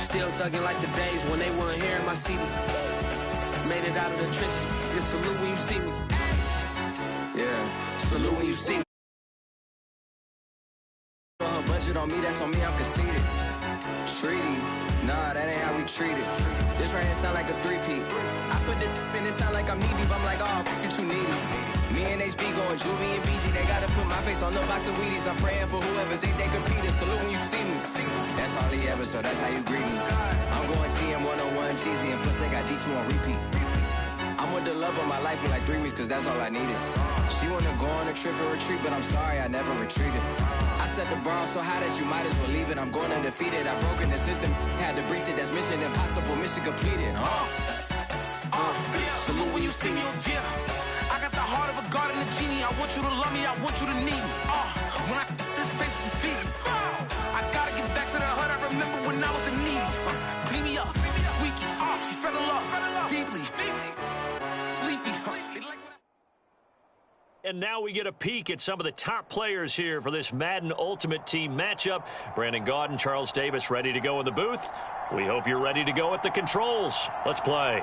Still thugging like the days when they weren't here in my city. Made it out of the trenches. Just salute when you see me. Yeah, salute when you see me. Her budget on me, that's on me, I'm conceited. Treaty, nah, that ain't how we treat it. This right here sound like a three-peat. I put the in it sound like I'm knee-deep. I'm like, oh, you too needy. Me and HB going Juvie and BG. They gotta put my face on no box of Wheaties. I'm praying for whoever think they competed. Salute when you see me. That's all he ever, so that's how you greet me. I'm going TM 101 cheesy, and plus they got D2 on repeat. I'm with the love of my life for like 3 weeks, cause that's all I needed. She wanna go on a trip or retreat, but I'm sorry, I never retreated. I set the bar so high that you might as well leave it. I'm going undefeated, I've broken the system. Had to breach it, that's mission impossible, mission completed. Salute when you see me, yeah. I got the heart of a god and a genie. I want you to love me, I want you to need me. When I this face is Fiji. I gotta get back to the hood, I remember when I was the needy. Clean me up, squeaky. She fell in love, deeply. Sleepy. And now we get a peek at some of the top players here for this Madden Ultimate Team matchup. Brandon Gaudin, Charles Davis ready to go in the booth. We hope you're ready to go at the controls. Let's play.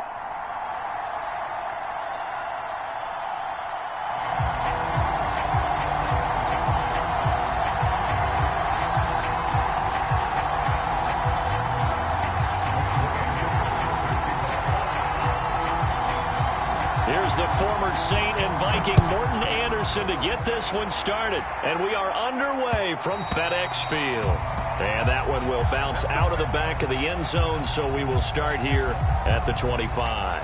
Here's the former Saint and Viking Morton Anderson to get this one started. And we are underway from FedEx Field. And that one will bounce out of the back of the end zone, so we will start here at the 25.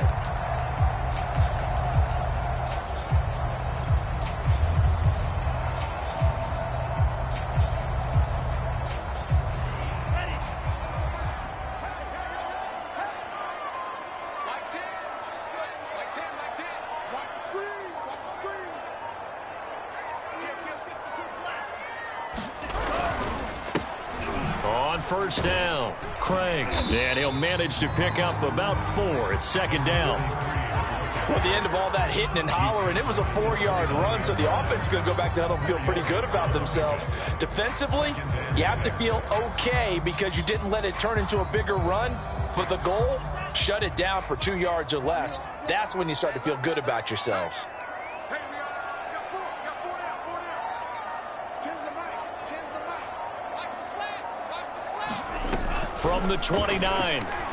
First down, Craig, and he'll manage to pick up about 4. It's second down. Well, at the end of all that hitting and hollering, it was a 4-yard run, so the offense is going to go back to huddle and feel pretty good about themselves. Defensively, you have to feel okay because you didn't let it turn into a bigger run, but the goal, shut it down for 2 yards or less. That's when you start to feel good about yourselves. From the 29,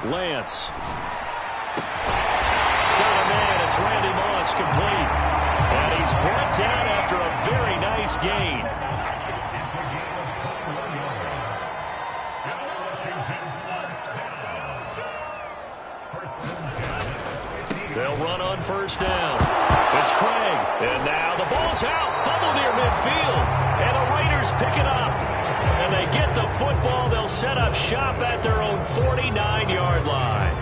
Lance. Got a man, it's Randy Moss, complete. And he's brought down after a very nice gain. They'll run on first down. It's Craig. And now the ball's out. Fumble near midfield. And the Raiders pick it up. And they get the football. They'll set up shop at their own 49-yard line.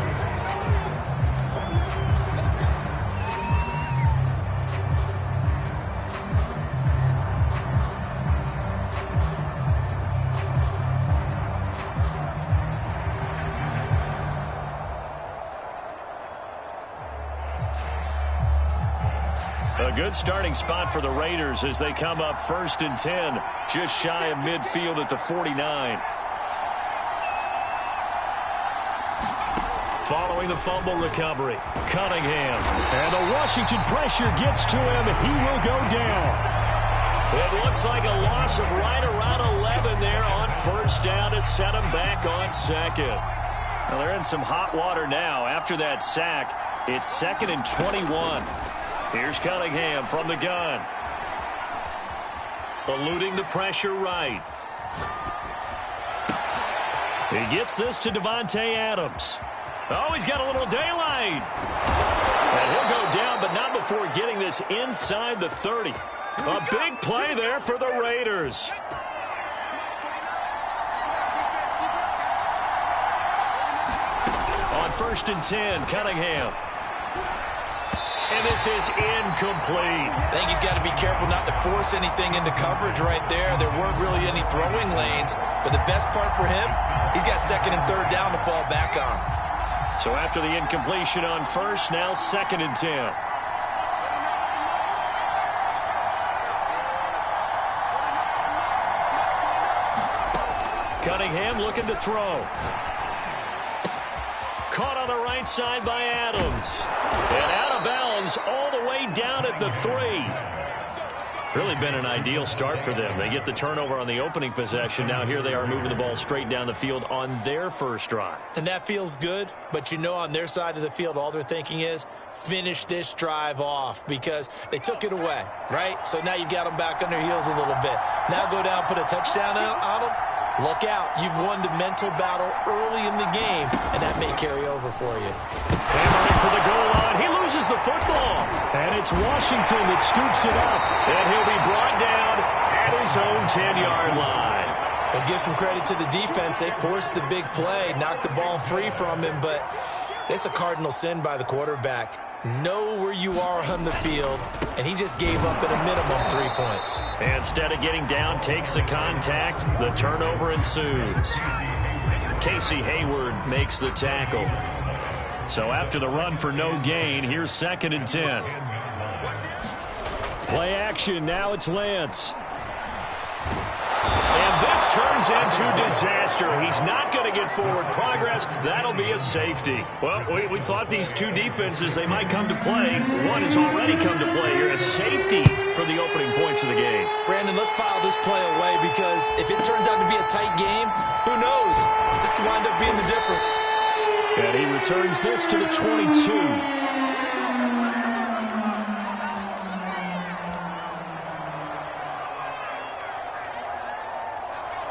A good starting spot for the Raiders as they come up 1st and 10, just shy of midfield at the 49. Following the fumble recovery, Cunningham. And the Washington pressure gets to him. He will go down. It looks like a loss of right around 11 there on first down to set him back on second. Well, they're in some hot water now. After that sack, it's 2nd and 21. Here's Cunningham from the gun. Eluding the pressure right. He gets this to Devontae Adams. Oh, he's got a little daylight. And he'll go down, but not before getting this inside the 30. A big play there for the Raiders. On 1st and 10, Cunningham. And this is incomplete. I think he's got to be careful not to force anything into coverage right there. There weren't really any throwing lanes, but the best part for him, he's got 2nd and 3rd down to fall back on. So after the incompletion on first, now 2nd and 10. Cunningham looking to throw. Caught on the right side by Adams. And out of bounds all the way down at the 3. Really been an ideal start for them. They get the turnover on the opening possession. Now here they are moving the ball straight down the field on their first drive. And that feels good, but you know on their side of the field all they're thinking is finish this drive off because they took it away, right? So now you got them back on their heels a little bit. Now go down, put a touchdown on them. Look out. You've won the mental battle early in the game, and that may carry over for you. Hammering for the goal line. He loses the football. And it's Washington that scoops it up. And he'll be brought down at his own 10-yard line. And give some credit to the defense. They forced the big play, knocked the ball free from him, but it's a cardinal sin by the quarterback. Know where you are on the field, and he just gave up at a minimum 3 points. And instead of getting down, takes the contact. The turnover ensues. Casey Hayward makes the tackle. So after the run for no gain, here's 2nd and 10. Play action. Now it's Lance. And this turns into disaster. He's not going to get forward progress. That'll be a safety. Well, we thought these two defenses, they might come to play. One has already come to play here. A safety for the opening points of the game. Brandon, let's file this play away because if it turns out to be a tight game, who knows? This could wind up being the difference. And he returns this to the 22.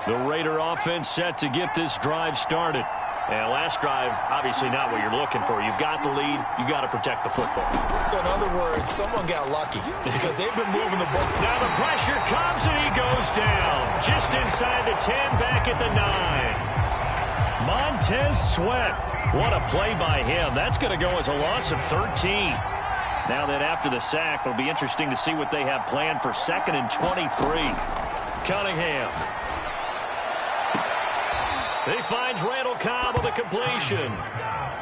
The Raider offense set to get this drive started. And last drive, obviously not what you're looking for. You've got the lead. You got to protect the football. So in other words, someone got lucky because they've been moving the ball. Now the pressure comes and he goes down. Just inside the 10, back at the 9. Montez Sweat. What a play by him. That's going to go as a loss of 13. Now that after the sack, it'll be interesting to see what they have planned for 2nd and 23. Cunningham. He finds Randall Cobb with a completion.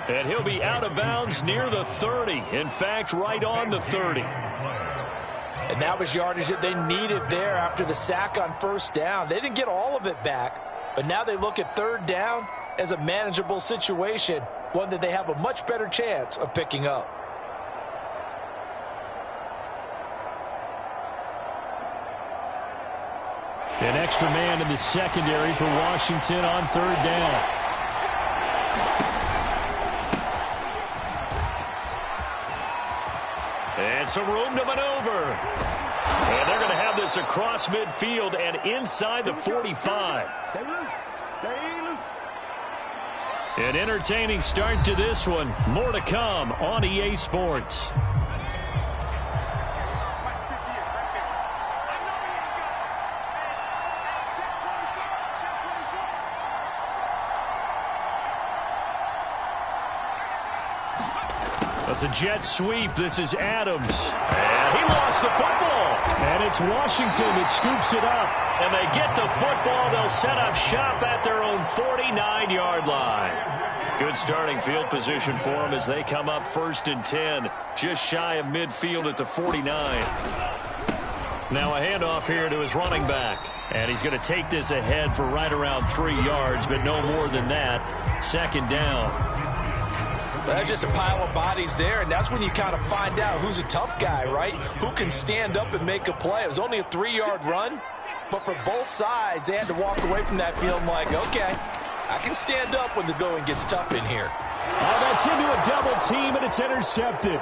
And he'll be out of bounds near the 30. In fact, right on the 30. And that was yardage that they needed there after the sack on 1st down. They didn't get all of it back, but now they look at 3rd down as a manageable situation, one that they have a much better chance of picking up. An extra man in the secondary for Washington on 3rd down. And some room to maneuver. And they're going to have this across midfield and inside the 45. Stay loose. Stay loose. An entertaining start to this one. More to come on EA Sports. That's a jet sweep. This is Adams. And he lost the football. And it's Washington that scoops it up. And they get the football. They'll set up shop at their own 49-yard line. Good starting field position for them as they come up 1st and 10. Just shy of midfield at the 49. Now a handoff here to his running back. And he's going to take this ahead for right around 3 yards, but no more than that. 2nd down. Well, there's just a pile of bodies there, and that's when you kind of find out who's a tough guy, right? Who can stand up and make a play. It was only a 3-yard run, but for both sides, they had to walk away from that feeling like, okay, I can stand up when the going gets tough in here. Oh, that's into a double team, and it's intercepted.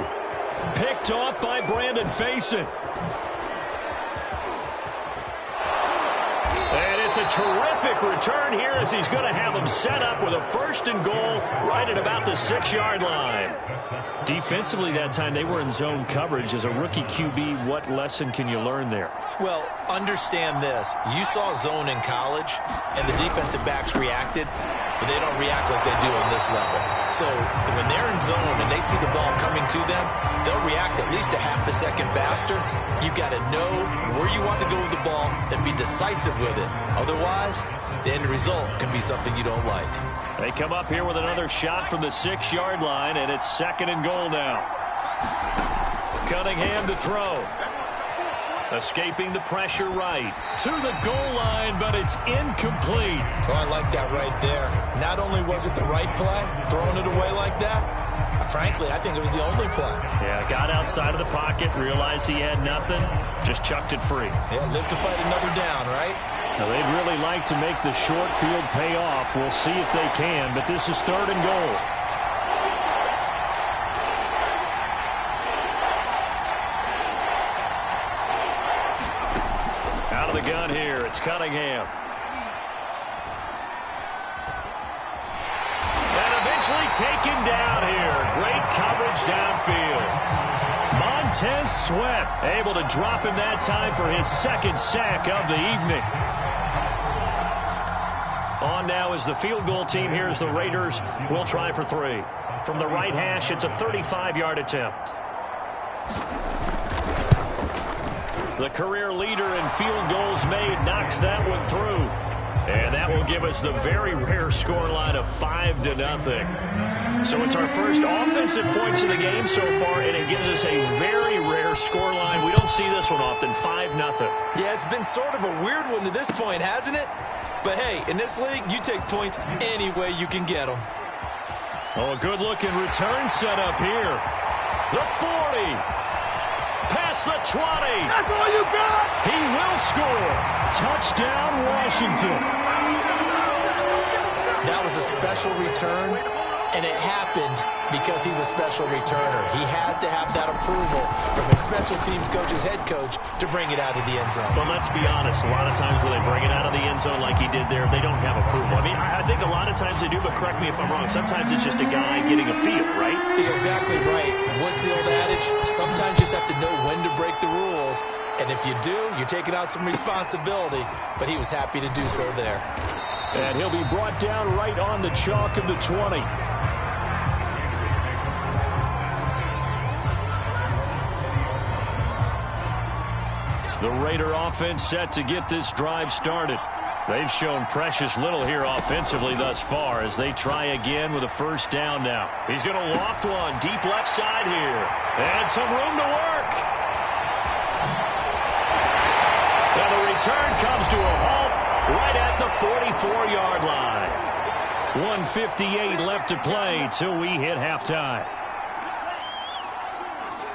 Picked off by Brandon Faison. And it's a terrific return here as he's going to have them set up with a 1st and goal right at about the 6-yard line. Defensively that time, they were in zone coverage. As a rookie QB, what lesson can you learn there? Well, understand this. You saw zone in college, and the defensive backs reacted, but they don't react like they do on this level. So when they're in zone and they see the ball coming to them, they'll react at least a half a second faster. You've got to know where you want to go with the ball and be decisive with it. Otherwise, the end result can be something you don't like. They come up here with another shot from the 6-yard line, and it's 2nd and goal now. Cunningham to throw. Escaping the pressure right. To the goal line, but it's incomplete. Oh, I like that right there. Not only was it the right play, throwing it away like that, frankly, I think it was the only play. Yeah, got outside of the pocket, realized he had nothing, just chucked it free. Yeah, live to fight another down, right? Now, they'd really like to make the short field pay off. We'll see if they can, but this is 3rd and goal. Out of the gun here, it's Cunningham. And eventually taken down here. Great coverage downfield. Montez Sweat able to drop him that time for his 2nd sack of the evening. On now is the field goal team. Here's the Raiders. We'll try for 3. From the right hash, it's a 35-yard attempt. The career leader in field goals made knocks that one through. And that will give us the very rare scoreline of 5-0. So it's our first offensive points of the game so far, and it gives us a very rare scoreline. We don't see this one often, 5-0. Yeah, it's been sort of a weird one to this point, hasn't it? But hey, in this league, you take points any way you can get them. Oh, a good-looking return set up here. The 40. Past the 20. That's all you got? He will score. Touchdown, Washington. That was a special return, and it happened because he's a special returner. He has to have that approval from his special teams coach's head coach to bring it out of the end zone. But let's be honest, a lot of times when they bring it out of the end zone like he did there, they don't have approval. I mean, I think a lot of times they do, but correct me if I'm wrong. Sometimes it's just a guy getting a feel, right? You're exactly right. What's the old adage? Sometimes you just have to know when to break the rules. And if you do, you're taking out some responsibility. But he was happy to do so there. And he'll be brought down right on the chalk of the 20. The Raider offense set to get this drive started. They've shown precious little here offensively thus far as they try again with a 1st down now. He's going to loft one deep left side here. And some room to work. Now the return comes to a halt right at the 44-yard line. 1:58 left to play till we hit halftime.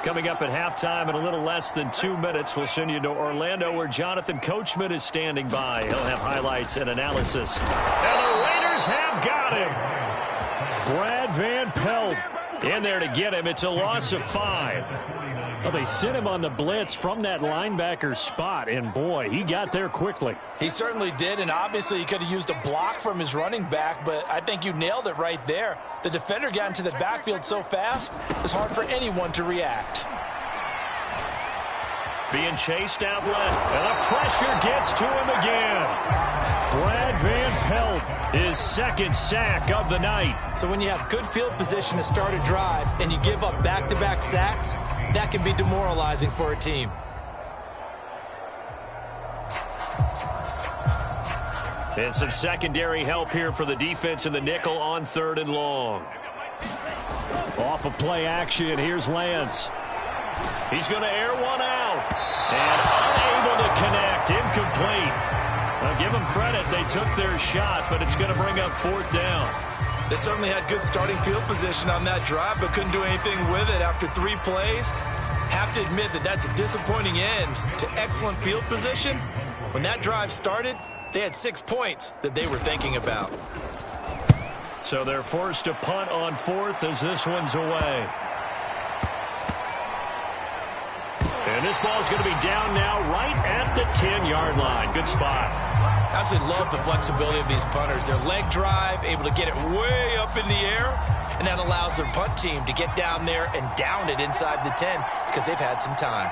Coming up at halftime in a little less than 2 minutes, we'll send you to Orlando where Jonathan Coachman is standing by. He'll have highlights and analysis. And the Raiders have got him. Brad Van Pelt in there to get him. It's a loss of 5. Well, they sent him on the blitz from that linebacker spot, and boy, he got there quickly. He certainly did, and obviously he could have used a block from his running back, but I think you nailed it right there. The defender got into the backfield so fast, it's hard for anyone to react. Being chased out left, and the pressure gets to him again. Brad Van Pelt, his 2nd sack of the night. So when you have good field position to start a drive and you give up back-to-back sacks, that can be demoralizing for a team. And some secondary help here for the defense in the nickel on 3rd and long. Off of play action, here's Lance. He's going to air one out. And unable to connect, incomplete. Now give them credit, they took their shot, but it's going to bring up 4th down. They certainly had good starting field position on that drive, but couldn't do anything with it after 3 plays. Have to admit that that's a disappointing end to excellent field position. When that drive started, they had 6 points that they were thinking about. So they're forced to punt on 4th as this one's away. And this ball is going to be down now right at the 10-yard line. Good spot. Absolutely love the flexibility of these punters. Their leg drive, able to get it way up in the air, and that allows their punt team to get down there and down it inside the 10 because they've had some time.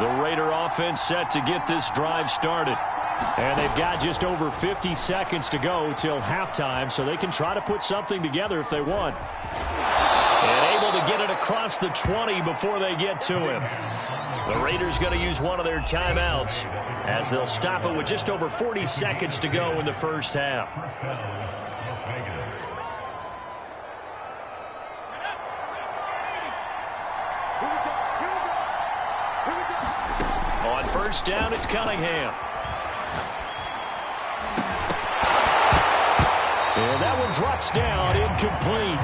The Raider offense set to get this drive started. And they've got just over 50 seconds to go till halftime, so they can try to put something together if they want. And able to get it across the 20 before they get to him. The Raiders going to use one of their timeouts as they'll stop it with just over 40 seconds to go in the 1st half. On first down, it's Cunningham. And that one drops down, incomplete.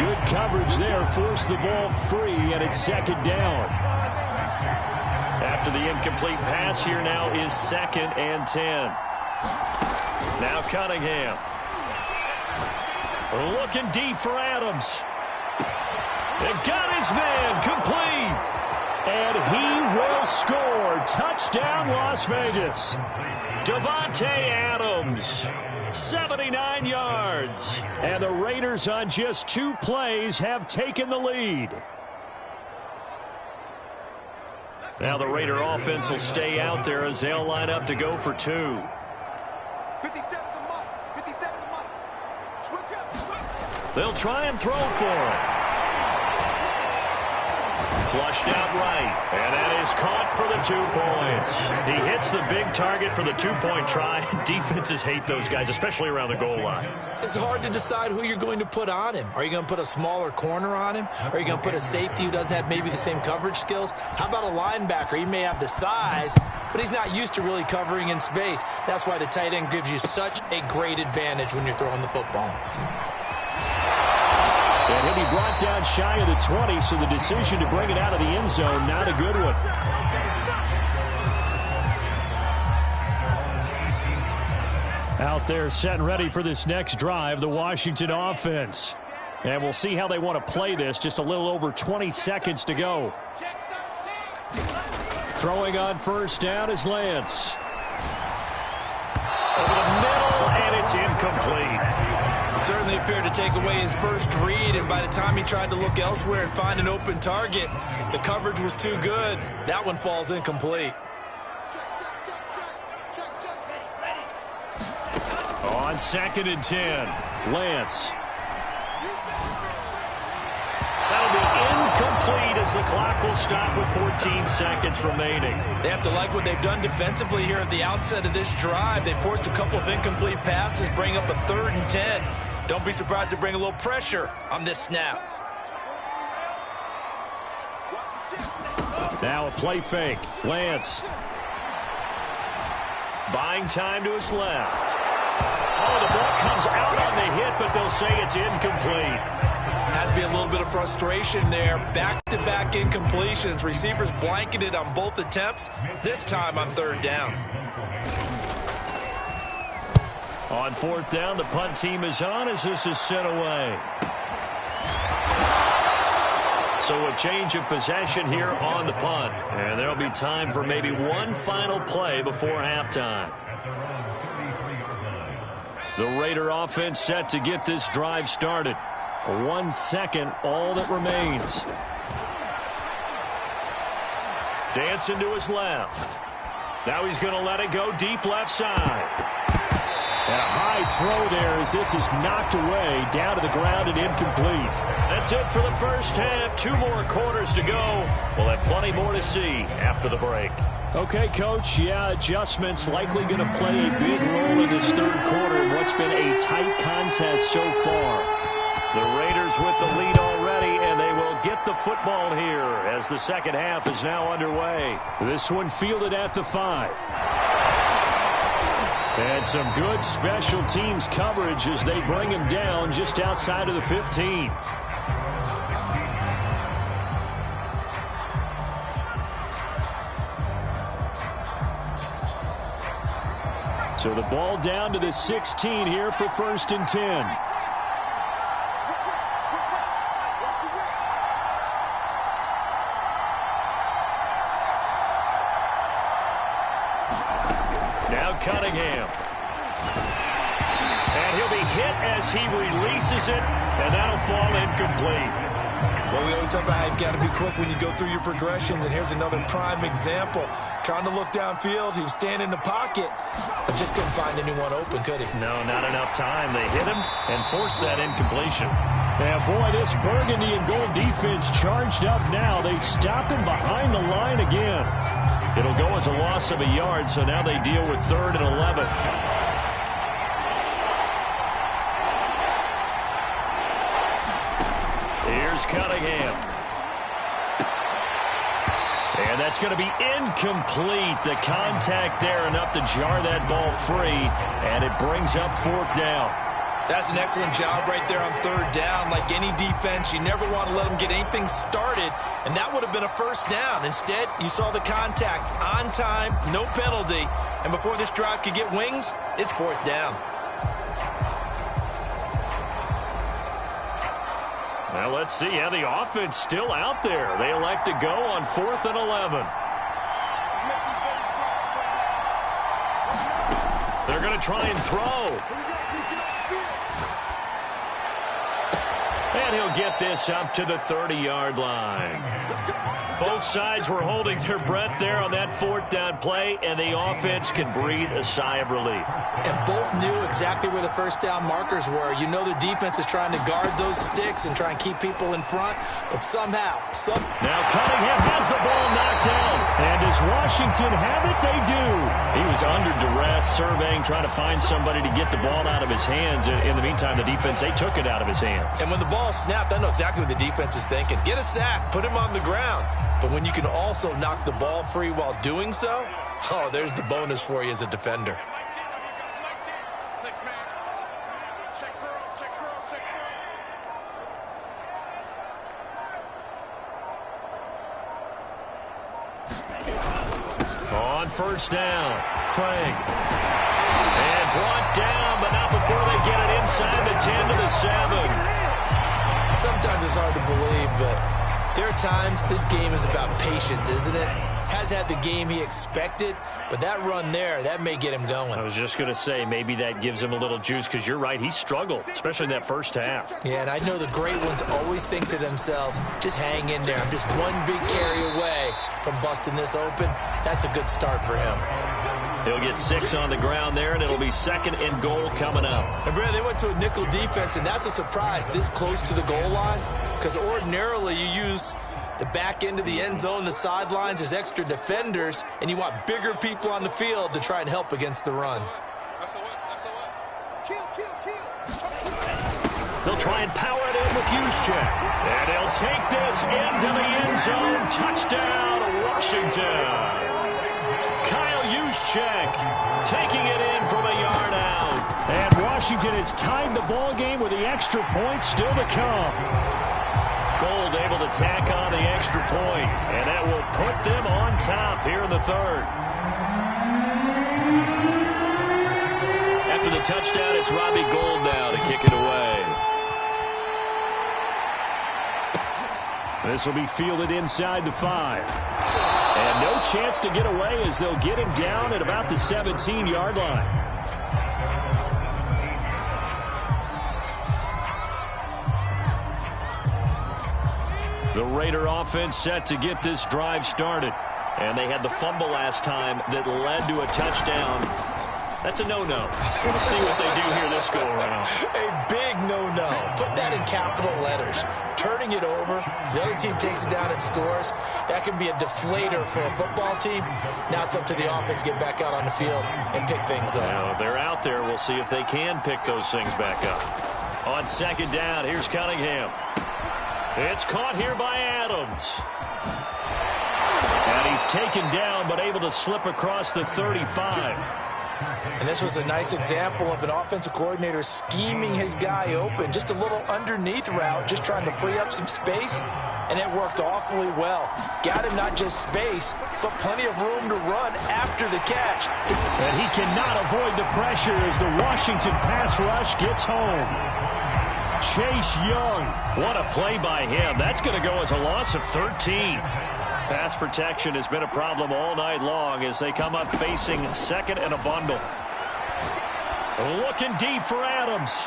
Good coverage there, forced the ball free, and it's second down. After the incomplete pass, here now is 2nd and 10. Now Cunningham. Looking deep for Adams. And got his man complete. And he will score. Touchdown, Las Vegas. Davante Adams. 79 yards. And the Raiders on just 2 plays have taken the lead. Now the Raider offense will stay out there as they'll line up to go for 2. 57 the mark. 57 the mark. Switch up. They'll try and throw for him. Flushed out right, and that is caught for the 2 points. He hits the big target for the 2-point try. Defenses hate those guys, especially around the goal line. It's hard to decide who you're going to put on him. Are you going to put a smaller corner on him? Are you going to put a safety who doesn't have maybe the same coverage skills? How about a linebacker? He may have the size, but he's not used to really covering in space. That's why the tight end gives you such a great advantage when you're throwing the football. And he'll be brought down shy of the 20, so the decision to bring it out of the end zone, not a good one. Out there set and ready for this next drive, the Washington offense. And we'll see how they want to play this. Just a little over 20 seconds to go. Throwing on first down is Lance. Over the middle, and it's incomplete. Certainly appeared to take away his first read, and by the time he tried to look elsewhere and find an open target, the coverage was too good. That one falls incomplete. On 2nd and 10, Lance. That'll be incomplete as the clock will stop with 14 seconds remaining. They have to like what they've done defensively here at the outset of this drive. They forced a couple of incomplete passes, bring up a 3rd and 10. Don't be surprised to bring a little pressure on this snap. Now a play fake. Lance. Buying time to his left. Oh, the ball comes out on the hit, but they'll say it's incomplete. Has to be a little bit of frustration there. Back-to-back incompletions. Receivers blanketed on both attempts, this time on 3rd down. On 4th down, the punt team is on as this is sent away. So a change of possession here on the punt. And there'll be time for maybe one final play before halftime. The Raider offense set to get this drive started. 1 second, all that remains. Dancing to his left. Now he's going to let it go deep left side. And a high throw there as this is knocked away, down to the ground and incomplete. That's it for the first half. 2 more quarters to go. We'll have plenty more to see after the break. Okay, Coach, yeah, adjustments likely going to play a big role in this 3rd quarter in what's been a tight contest so far. The Raiders with the lead already, and they will get the football here as the second half is now underway. This one fielded at the 5. And some good special teams coverage as they bring him down just outside of the 15. So the ball down to the 16 here for 1st and 10. Now Cunningham. And he'll be hit as he releases it, and that'll fall incomplete. Well, we always talk about how you've got to be quick when you go through your progressions, and here's another prime example. Trying to look downfield, he was standing in the pocket, but just couldn't find anyone open, could he? No, not enough time. They hit him and forced that incompletion. And boy, this burgundy and gold defense charged up now. They stop him behind the line again. It'll go as a loss of a yard, so now they deal with 3rd and 11. Here's Cunningham. And that's going to be incomplete. The contact there enough to jar that ball free, and it brings up fourth down. That's an excellent job right there on third down. Like any defense, you never want to let them get anything started, and that would have been a first down. Instead, you saw the contact on time, no penalty, and before this drive could get wings, it's fourth down. Now let's see how the offense still out there. They elect to go on 4th and 11. They're going to try and throw. And he'll get this up to the 30-yard line. Both sides were holding their breath there on that fourth down play, and the offense can breathe a sigh of relief. And both knew exactly where the first down markers were. You know the defense is trying to guard those sticks and try and keep people in front, but somehow, Now Cunningham has the ball knocked down. And does Washington have it? They do. He was under duress, surveying, trying to find somebody to get the ball out of his hands. In the meantime, the defense, they took it out of his hands. And when the ball snapped, I know exactly what the defense is thinking. Get a sack, put him on the ground. But when you can also knock the ball free while doing so, oh, there's the bonus for you as a defender. On first down, Craig. And brought down, but not before they get it inside the 10 to the 7. Sometimes it's hard to believe, but there are times this game is about patience, isn't it? Has had the game he expected, but that run there, that may get him going. I was just going to say, maybe that gives him a little juice, because you're right, he struggled, especially in that first half. Yeah, and I know the great ones always think to themselves, just hang in there. I'm just one big carry away from busting this open. That's a good start for him. He'll get 6 on the ground there, and it'll be 2nd and goal coming up. And Brad, they went to a nickel defense, and that's a surprise this close to the goal line, because ordinarily you use the back end of the end zone, the sidelines as extra defenders, and you want bigger people on the field to try and help against the run. They'll try and power it in with Juszczyk. And he'll take this into the end zone. Touchdown, Washington. Kyle Juszczyk taking it in from a yard out. And Washington has tied the ball game with the extra point still to come. Gold able to tack on the extra point, and that will put them on top here in the third. After the touchdown, it's Robbie Gould now to kick it away. This will be fielded inside the 5. And no chance to get away as they'll get him down at about the 17-yard line. The Raider offense set to get this drive started. And they had the fumble last time that led to a touchdown. That's a no-no. We'll see what they do here this go-around. A big no-no. Put that in capital letters. Turning it over, the other team takes it down and scores. That can be a deflator for a football team. Now it's up to the offense to get back out on the field and pick things up. Now, they're out there. We'll see if they can pick those things back up. On second down, here's Cunningham. It's caught here by Adams. And he's taken down, but able to slip across the 35. And this was a nice example of an offensive coordinator scheming his guy open. Just a little underneath route, just trying to free up some space. And it worked awfully well. Got him not just space, but plenty of room to run after the catch. And he cannot avoid the pressure as the Washington pass rush gets home. Chase Young, what a play by him. That's going to go as a loss of 13. Pass protection has been a problem all night long as they come up facing 2nd and a bundle. Looking deep for Adams.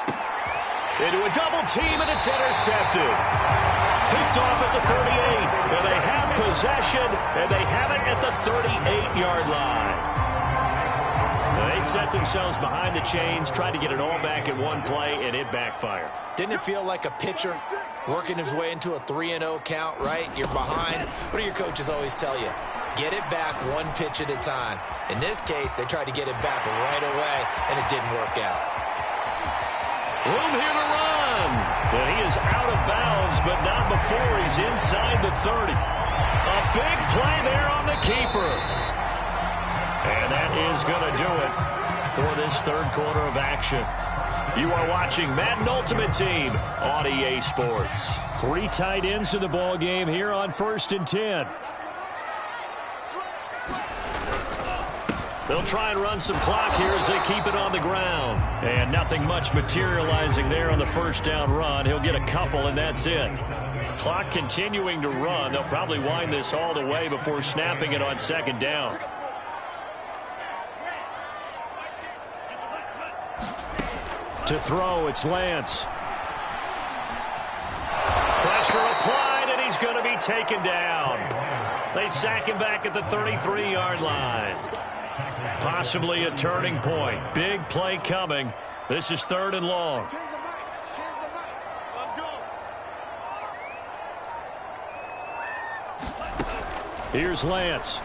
Into a double team, and it's intercepted. Picked off at the 38. And they have possession, and they have it at the 38-yard line. They set themselves behind the chains, tried to get it all back in one play, and it backfired. Didn't it feel like a pitcher working his way into a 3-0 count, right? You're behind. What do your coaches always tell you? Get it back one pitch at a time. In this case, they tried to get it back right away, and it didn't work out. Room here to run. But he is out of bounds, but not before he's inside the 30. A big play there on the keeper. And that is going to do it for this third quarter of action. You are watching Madden Ultimate Team on EA Sports. 3 tight ends in the ball game here on 1st and 10. They'll try and run some clock here as they keep it on the ground. And nothing much materializing there on the first down run. He'll get a couple, and that's it. Clock continuing to run. They'll probably wind this all the way before snapping it on 2nd down. To throw, it's Lance. Pressure applied, and he's going to be taken down. They sack him back at the 33-yard line. Possibly a turning point. Big play coming. This is 3rd and long. Here's Lance.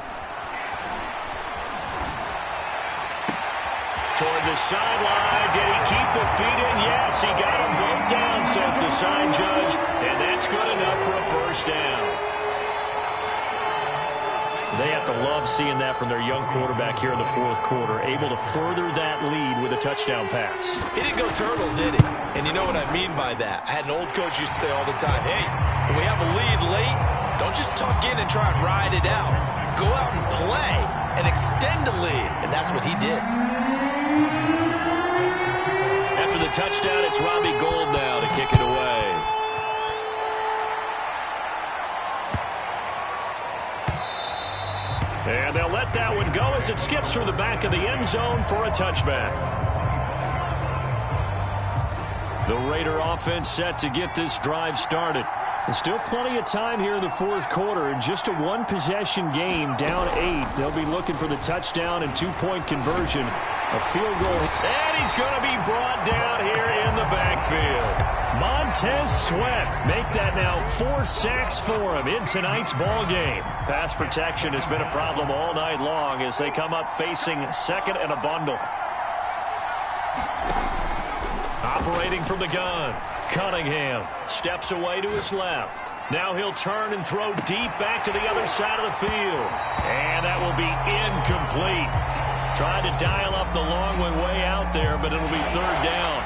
Toward the sideline. Did he keep the feet in? Yes, he got them both down, says the sign judge. And that's good enough for a first down. They have to love seeing that from their young quarterback here in the 4th quarter, able to further that lead with a touchdown pass. He didn't go turtle, did he? And you know what I mean by that. I had an old coach used to say all the time, hey, when we have a lead late, don't just tuck in and try and ride it out. Go out and play and extend the lead. And that's what he did. After the touchdown, it's Robbie Gould now to kick it away. And they'll let that one go as it skips through the back of the end zone for a touchback. The Raider offense set to get this drive started. There's still plenty of time here in the 4th quarter. In just a 1-possession game, down 8. They'll be looking for the touchdown and 2-point conversion. A field goal. And he's going to be brought down here in the backfield. Montez Sweat make that now 4 sacks for him in tonight's ball game. Pass protection has been a problem all night long as they come up facing 2nd and a bundle. Operating from the gun, Cunningham steps away to his left. Now he'll turn and throw deep back to the other side of the field. And that will be incomplete. Trying to dial up the long one way out there, but it'll be 3rd down.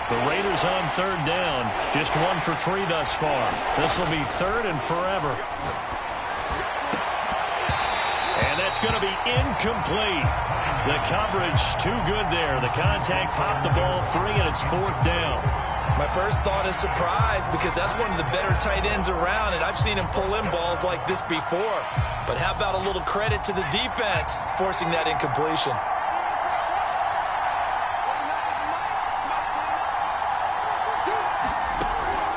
The Raiders on 3rd down, just 1 for 3 thus far. This will be 3rd and forever. And that's going to be incomplete. The coverage too good there. The contact popped the ball free, and it's 4th down. My first thought is surprise because that's one of the better tight ends around, and I've seen him pull in balls like this before. But how about a little credit to the defense forcing that incompletion?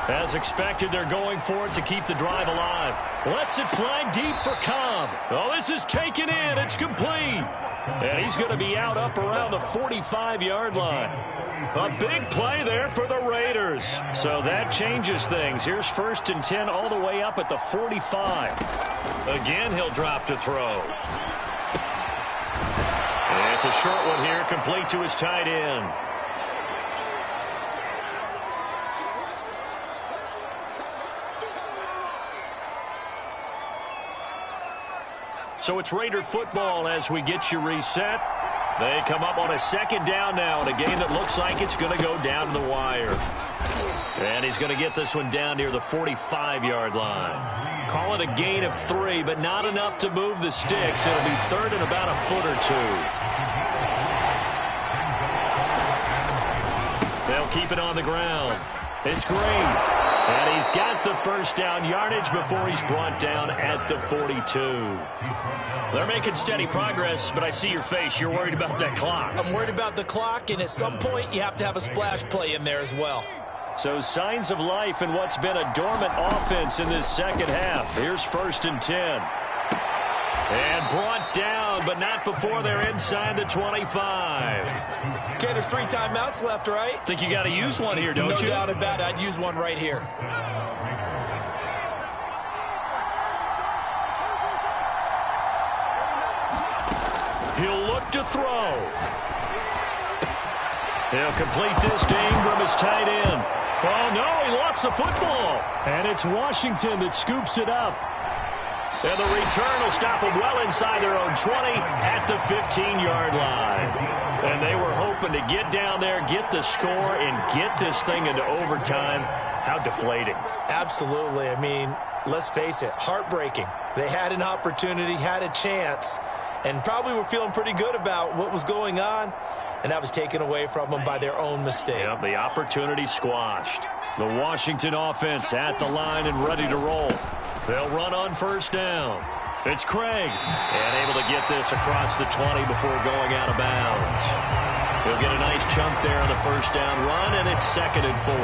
As expected, they're going for it to keep the drive alive. Lets it fly deep for Cobb. Oh, this is taken in. It's complete. And he's going to be out up around the 45-yard line. A big play there for the Raiders. So that changes things. Here's 1st and 10 all the way up at the 45. Again, he'll drop to throw. And it's a short one here, complete to his tight end. So it's Raider football as we get you reset. They come up on a 2nd down now in a game that looks like it's going to go down to the wire. And he's going to get this one down near the 45-yard line. Call it a gain of 3, but not enough to move the sticks. It'll be 3rd and about a foot or 2. They'll keep it on the ground. It's Green. And he's got the 1st down yardage before he's brought down at the 42. They're making steady progress, but I see your face. You're worried about that clock. I'm worried about the clock, and at some point you have to have a splash play in there as well. So signs of life in what's been a dormant offense in this 2nd half. Here's 1st and 10. And brought down, but not before they're inside the 25. Okay, there's 3 timeouts left, right? Think you got to use one here, don't you? No doubt about it. I'd use one right here. He'll look to throw. He'll complete this to Ingram, his tight end. Oh, no, he lost the football. And it's Washington that scoops it up. And the return will stop them well inside their own 20 at the 15-yard line. And they were hoping to get down there, get the score, and get this thing into overtime. How deflating. Absolutely. I mean, let's face it, heartbreaking. They had an opportunity, had a chance, and probably were feeling pretty good about what was going on, and that was taken away from them by their own mistake. Yep, the opportunity squashed. The Washington offense at the line and ready to roll. They'll run on first down. It's Craig. And able to get this across the 20 before going out of bounds. He'll get a nice chunk there on the first down run, and it's 2nd and 4.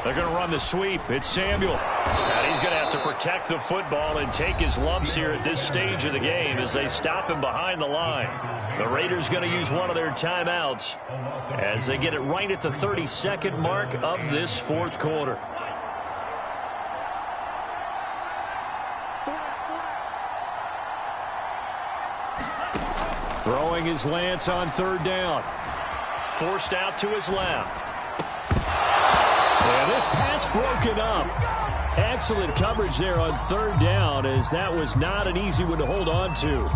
They're going to run the sweep. It's Samuel. And he's going to have to protect the football and take his lumps here at this stage of the game as they stop him behind the line. The Raiders going to use one of their timeouts as they get it right at the 32nd mark of this fourth quarter. Throwing his Lance on 3rd down. Forced out to his left. And this pass broken up. Excellent coverage there on 3rd down, as that was not an easy one to hold on to.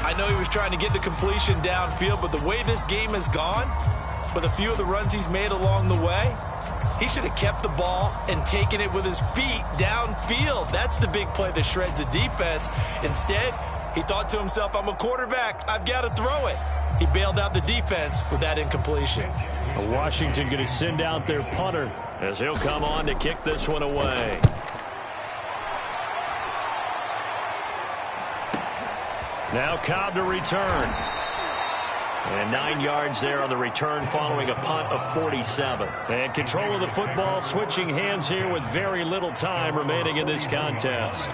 I know he was trying to get the completion downfield, but the way this game has gone, with a few of the runs he's made along the way, he should have kept the ball and taken it with his feet downfield. That's the big play that shreds the defense. Instead, he thought to himself, I'm a quarterback, I've got to throw it. He bailed out the defense with that incompletion. Washington going to send out their punter as he'll come on to kick this one away. Now Cobb to return. And 9 yards there on the return following a punt of 47. And control of the football switching hands here with very little time remaining in this contest.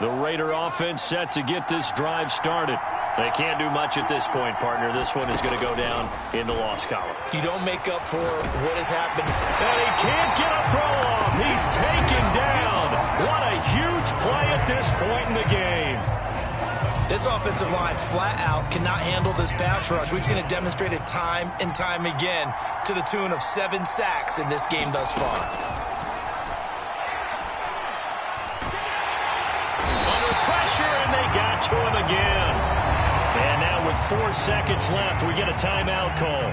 The Raider offense set to get this drive started. They can't do much at this point, partner. This one is going to go down in the loss column. You don't make up for what has happened. And he can't get a throw off. He's taken down. What a huge play at this point in the game. This offensive line flat out cannot handle this pass rush. We've seen it demonstrated time and time again to the tune of 7 sacks in this game thus far. Under pressure, and they got to him again. And now with 4 seconds left, we get a timeout call.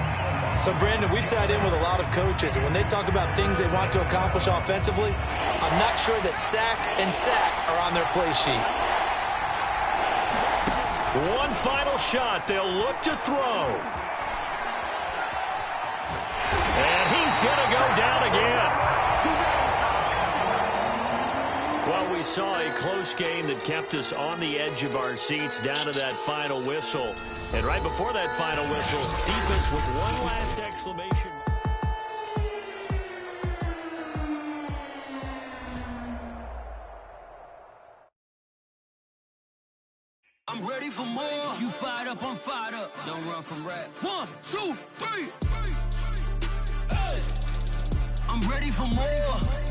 So, Brandon, we sat in with a lot of coaches, and when they talk about things they want to accomplish offensively, I'm not sure that sack and sack are on their play sheet. One final shot. They'll look to throw. And he's going to go down again. Well, we saw a close game that kept us on the edge of our seats down to that final whistle. And right before that final whistle, defense with one last exclamation. I'm ready for more. You fired up, I'm fired up. Don't run from rap. 1, 2, 3. Hey. I'm ready for more.